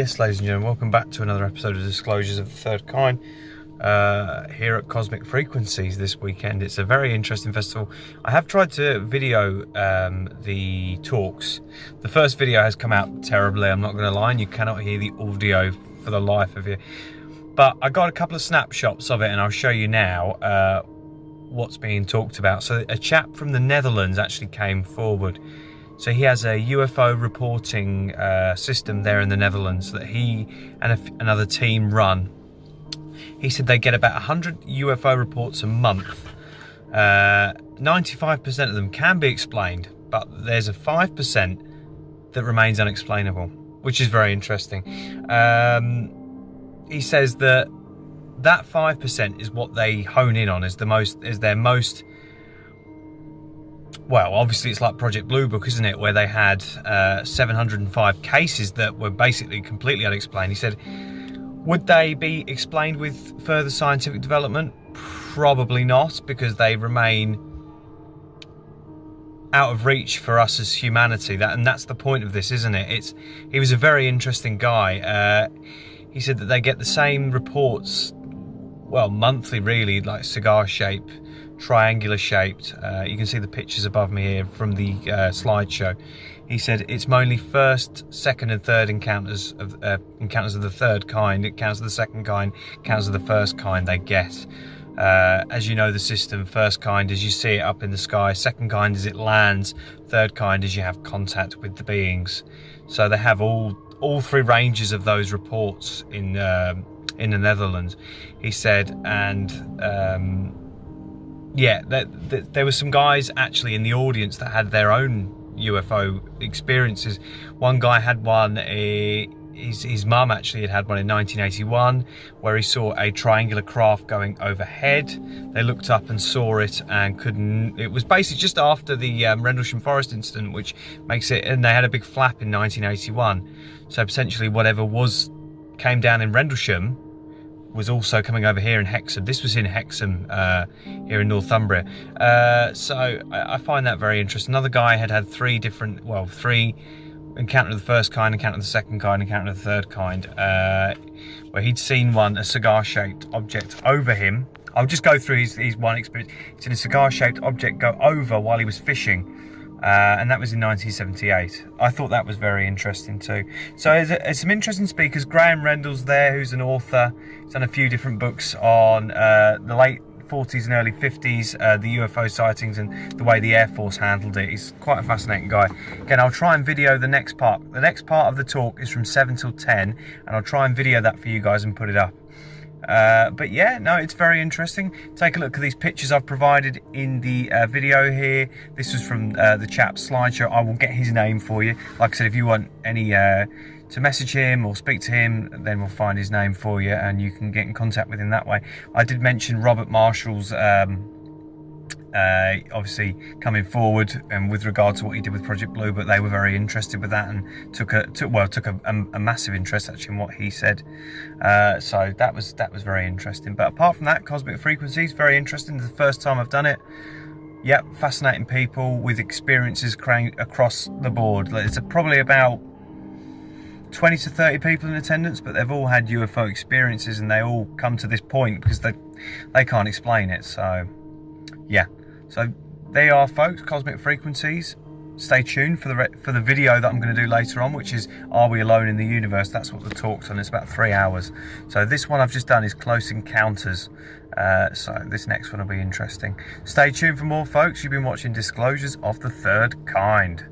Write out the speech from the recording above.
Yes, ladies and gentlemen, welcome back to another episode of Disclosures of the Third Kind here at Cosmic Frequencies this weekend. It's a very interesting festival. I have tried to video the talks. The first video has come out terribly, I'm not going to lie, and you cannot hear the audio for the life of you. But I got a couple of snapshots of it and I'll show you now what's being talked about. So a chap from the Netherlands actually came forward. So he has a UFO reporting system there in the Netherlands that he and another team run. He said they get about 100 UFO reports a month. 95% of them can be explained, but there's a 5% that remains unexplainable, which is very interesting. He says that 5% is what they hone in on as their most. Well, obviously it's like Project Blue Book, isn't it, where they had 705 cases that were basically completely unexplained. He said, would they be explained with further scientific development? Probably not, because they remain out of reach for us as humanity. And that's the point of this, isn't it? He was a very interesting guy. He said that they get the same reports, well, monthly really, like cigar shape, triangular shaped. You can see the pictures above me here from the slideshow. He said it's mainly first, second and third encounters of the third kind. Encounters of the second kind, encounters of the first kind they get. As you know the system, first kind is you see it up in the sky, second kind is it lands, third kind is you have contact with the beings. So they have all three ranges of those reports in the Netherlands, he said. And yeah, there were some guys actually in the audience that had their own UFO experiences. One guy had one, his mum actually had one in 1981, where he saw a triangular craft going overhead. They looked up and saw it and couldn't. It was basically just after the Rendlesham Forest incident, which makes it, and they had a big flap in 1981. So potentially whatever came down in Rendlesham was also coming over here in Hexham. This was in Hexham, here in Northumbria. So I find that very interesting. Another guy had three encounter of the first kind, encounter of the second kind, encounter of the third kind, where he'd seen a cigar-shaped object over him. I'll just go through his one experience. He'd seen a cigar-shaped object go over while he was fishing. And that was in 1978. I thought that was very interesting too. So there's some interesting speakers. Graham Rendell's there, who's an author. He's done a few different books on the late 40s and early 50s, the UFO sightings and the way the Air Force handled it. He's quite a fascinating guy. Again, I'll try and video the next part. The next part of the talk is from 7 till 10, and I'll try and video that for you guys and put it up. But yeah, no, it's very interesting. Take a look at these pictures I've provided in the video here. This was from the chap's slideshow. I will get his name for you. Like I said, if you want any to message him or speak to him, then we'll find his name for you and you can get in contact with him that way. I did mention Robert Marshall's obviously coming forward and with regard to what he did with Project Blue, but they were very interested with that and took a massive interest actually in what he said. So that was very interesting. But apart from that, Cosmic Frequencies, very interesting. It's the first time I've done it. Yep, fascinating people with experiences across the board. There's probably about 20 to 30 people in attendance, but they've all had UFO experiences and they all come to this point because they can't explain it. So yeah, so they are, folks, Cosmic Frequencies. Stay tuned for the video that I'm going to do later on, which is Are We Alone in the Universe? That's what the talk's on. It's about 3 hours. So this one I've just done is Close Encounters. So this next one will be interesting. Stay tuned for more, folks. You've been watching Disclosures of the Third Kind.